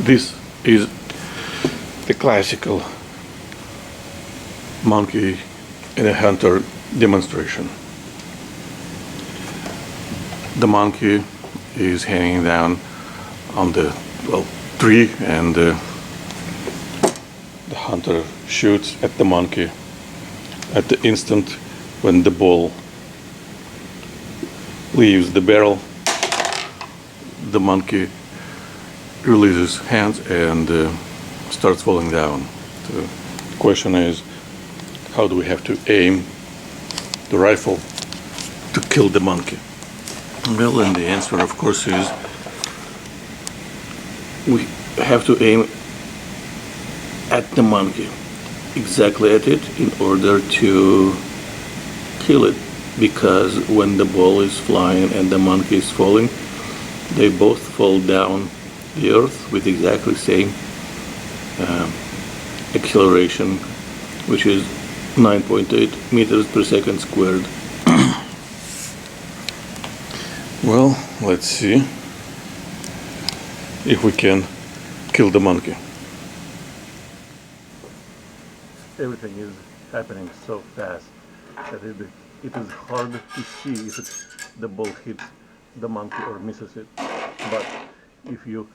This is the classical monkey and a hunter demonstration. The monkey is hanging down on the tree, and the hunter shoots at the monkey at the instant when the ball leaves the barrel. The monkey releases hands and starts falling down. The question is, how do we have to aim the rifle to kill the monkey? Well, and the answer, of course, is we have to aim at the monkey, exactly at it, in order to kill it, because when the ball is flying and the monkey is falling, they both fall down the earth with exactly the same acceleration, which is 9.8 meters per second squared. Well, let's see if we can kill the monkey. Everything is happening so fast that it is hard to see if the ball hits the monkey or misses it. But if you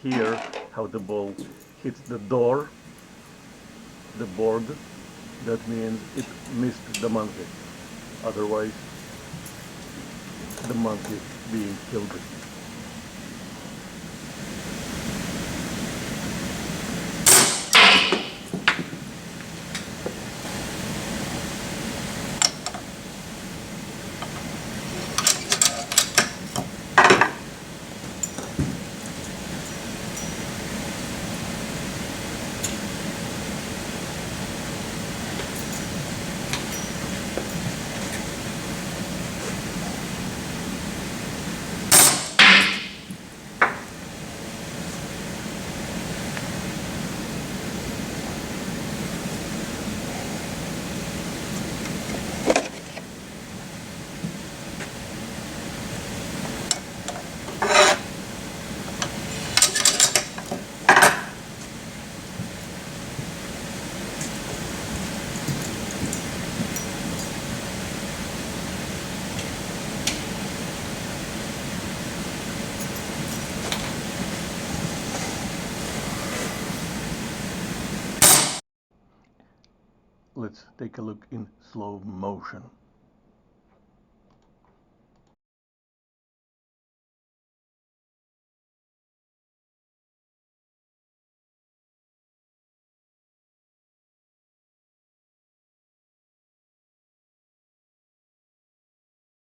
hear how the ball hits the door, the board, that means it missed the monkey. Otherwise, the monkey being killed. Let's take a look in slow motion.